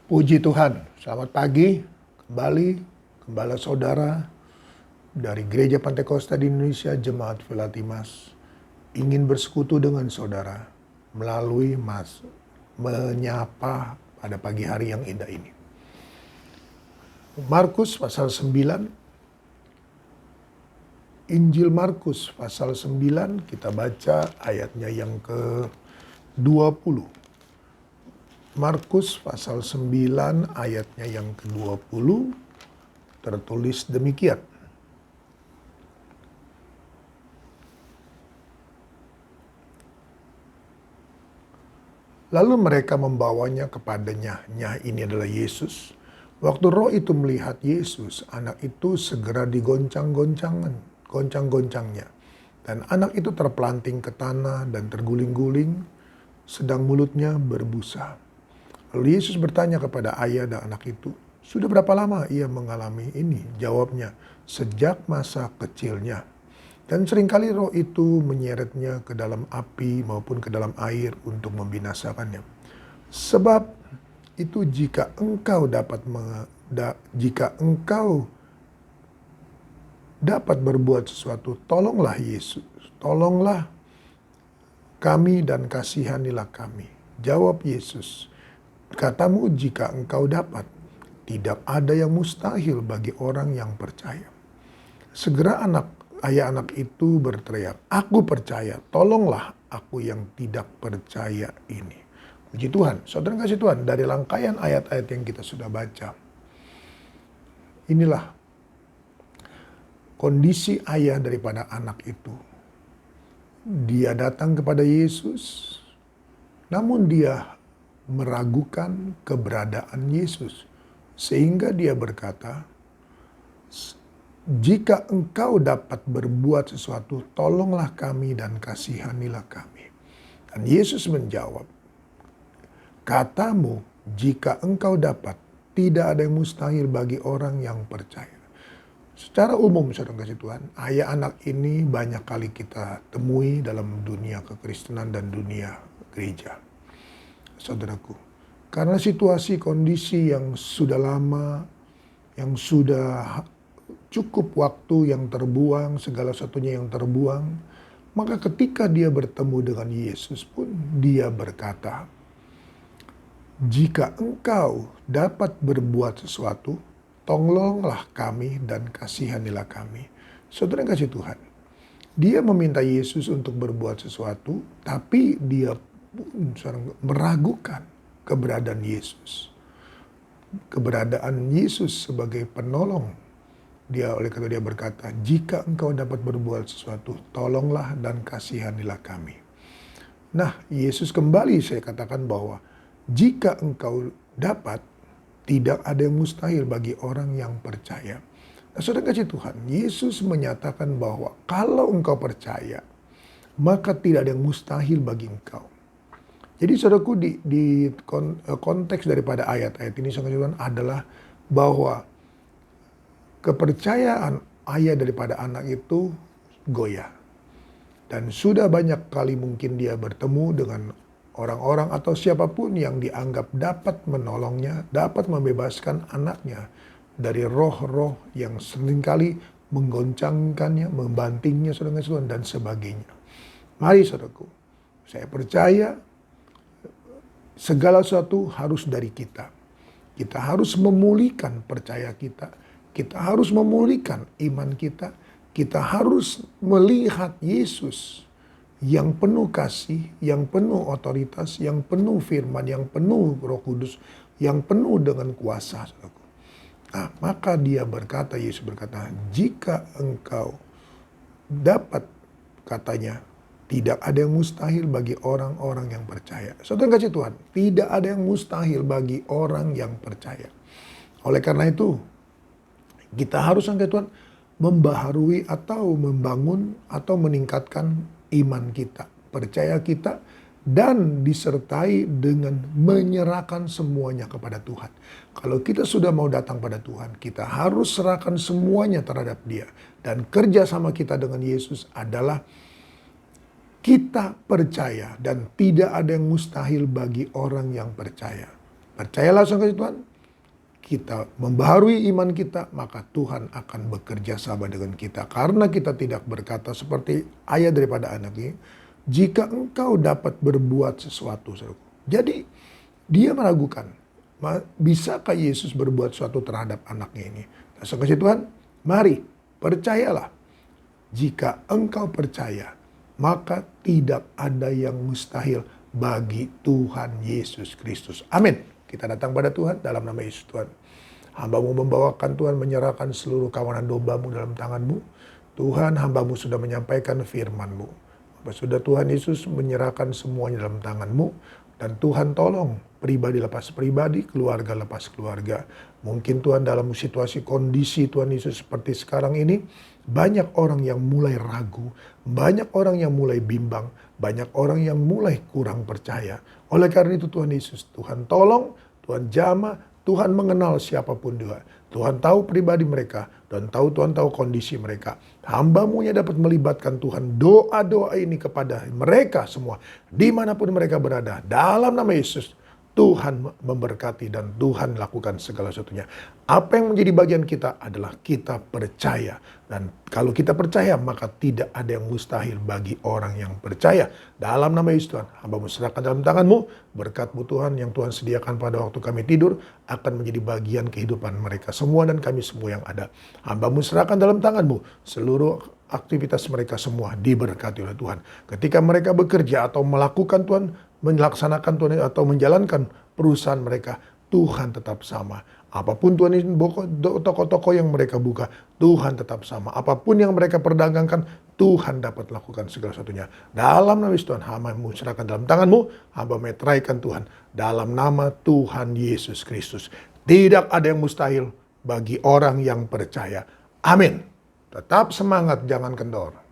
Puji Tuhan, selamat pagi. Kembali, Gembala Saudara dari Gereja Pantekosta di Indonesia, Jemaat Filatimas, ingin bersekutu dengan saudara melalui menyapa pada pagi hari yang indah ini. Markus pasal 9, Injil Markus pasal 9, kita baca ayatnya yang ke-20. Markus pasal 9 ayatnya yang ke-20 tertulis demikian. Lalu mereka membawanya kepadanya. Ini adalah Yesus. Waktu roh itu melihat Yesus, anak itu segera goncang-goncangnya. Dan anak itu terpelanting ke tanah dan terguling-guling, sedang mulutnya berbusa. Lalu Yesus bertanya kepada ayah dan anak itu, "Sudah berapa lama ia mengalami ini?" Jawabnya, "Sejak masa kecilnya. Dan seringkali roh itu menyeretnya ke dalam api maupun ke dalam air untuk membinasakannya. Sebab itu jika engkau dapat berbuat sesuatu, tolonglah Yesus. Tolonglah kami dan kasihanilah kami." Jawab Yesus, "Katamu jika engkau dapat, tidak ada yang mustahil bagi orang yang percaya." Segera ayah anak itu berteriak, "Aku percaya, tolonglah aku yang tidak percaya ini." Puji Tuhan, saudara kasih Tuhan, dari rangkaian ayat-ayat yang kita sudah baca, inilah kondisi ayah daripada anak itu. Dia datang kepada Yesus, namun dia meragukan keberadaan Yesus. Sehingga dia berkata, "Jika engkau dapat berbuat sesuatu, tolonglah kami dan kasihanilah kami." Dan Yesus menjawab, "Katamu, jika engkau dapat, tidak ada yang mustahil bagi orang yang percaya." Secara umum, saudara kasih Tuhan, ayah anak ini banyak kali kita temui dalam dunia kekristenan dan dunia gereja. Saudaraku, karena situasi kondisi yang sudah lama, yang sudah cukup waktu yang terbuang, segala satunya yang terbuang, maka ketika dia bertemu dengan Yesus pun dia berkata, "Jika engkau dapat berbuat sesuatu, tolonglah kami dan kasihanilah kami." Saudara yang kasih Tuhan, dia meminta Yesus untuk berbuat sesuatu, tapi dia meragukan keberadaan Yesus. Keberadaan Yesus sebagai penolong. Oleh karena dia berkata, "Jika engkau dapat berbuat sesuatu, tolonglah dan kasihanilah kami." Nah, Yesus kembali saya katakan bahwa jika engkau dapat, tidak ada yang mustahil bagi orang yang percaya. Nah, saudara kasih Tuhan, Yesus menyatakan bahwa kalau engkau percaya, maka tidak ada yang mustahil bagi engkau. Jadi saudaraku, di konteks daripada ayat-ayat ini Tuhan adalah bahwa kepercayaan ayah daripada anak itu goyah. Dan sudah banyak kali mungkin dia bertemu dengan orang-orang atau siapapun yang dianggap dapat menolongnya, dapat membebaskan anaknya dari roh-roh yang seringkali menggoncangkannya, membantingnya saudara Tuhan dan sebagainya. Mari saudaraku, saya percaya segala sesuatu harus dari kita. Kita harus memulihkan percaya kita. Kita harus memulihkan iman kita. Kita harus melihat Yesus yang penuh kasih, yang penuh otoritas, yang penuh firman, yang penuh Roh Kudus, yang penuh dengan kuasa. Nah, maka Yesus berkata, "Jika engkau dapat," katanya, "tidak ada yang mustahil bagi orang-orang yang percaya." Saudara kasih Tuhan, tidak ada yang mustahil bagi orang yang percaya. Oleh karena itu, kita harus angkat Tuhan membaharui atau membangun atau meningkatkan iman kita, percaya kita, dan disertai dengan menyerahkan semuanya kepada Tuhan. Kalau kita sudah mau datang pada Tuhan, kita harus serahkan semuanya terhadap Dia. Dan kerja sama kita dengan Yesus adalah kita percaya dan tidak ada yang mustahil bagi orang yang percaya. Percayalah sama Tuhan, kita membaharui iman kita, maka Tuhan akan bekerja sama dengan kita. Karena kita tidak berkata seperti ayah daripada anaknya, jika engkau dapat berbuat sesuatu. Jadi dia meragukan, bisakah Yesus berbuat sesuatu terhadap anaknya ini? Nah, sekasih Tuhan, mari percayalah. Jika engkau percaya, maka tidak ada yang mustahil bagi Tuhan Yesus Kristus. Amin. Kita datang pada Tuhan dalam nama Yesus Tuhan. Hamba-Mu membawakan Tuhan, menyerahkan seluruh kawanan domba-Mu dalam tangan-Mu. Tuhan, hamba-Mu sudah menyampaikan firman-Mu. Sudah Tuhan Yesus menyerahkan semuanya dalam tangan-Mu. Dan Tuhan tolong pribadi lepas pribadi, keluarga lepas keluarga. Mungkin Tuhan dalam situasi kondisi Tuhan Yesus seperti sekarang ini, banyak orang yang mulai ragu, banyak orang yang mulai bimbang, banyak orang yang mulai kurang percaya. Oleh karena itu Tuhan Yesus, Tuhan tolong, Tuhan jamah, Tuhan mengenal siapapun juga. Tuhan tahu pribadi mereka, dan Tuhan tahu kondisi mereka. Hamba-Mu yang dapat melibatkan Tuhan doa-doa ini kepada mereka semua, dimanapun mereka berada. Dalam nama Yesus, Tuhan memberkati dan Tuhan lakukan segala sesuatunya. Apa yang menjadi bagian kita adalah kita percaya. Dan kalau kita percaya, maka tidak ada yang mustahil bagi orang yang percaya. Dalam nama Yesus Tuhan, hamba-Mu serahkan dalam tangan-Mu. Berkat-Mu Tuhan yang Tuhan sediakan pada waktu kami tidur akan menjadi bagian kehidupan mereka semua dan kami semua yang ada. Hamba-Mu serahkan dalam tangan-Mu. Seluruh aktivitas mereka semua diberkati oleh Tuhan. Ketika mereka bekerja atau melakukan Tuhan, melaksanakan Tuhan atau menjalankan perusahaan mereka, Tuhan tetap sama. Apapun Tuhan ini, toko-toko yang mereka buka, Tuhan tetap sama. Apapun yang mereka perdagangkan, Tuhan dapat lakukan segala sesuatunya. Dalam nama Tuhan, hamba-Mu serahkan dalam tangan-Mu, hamba meteraikan Tuhan. Dalam nama Tuhan Yesus Kristus. Tidak ada yang mustahil bagi orang yang percaya. Amin. Tetap semangat, jangan kendor.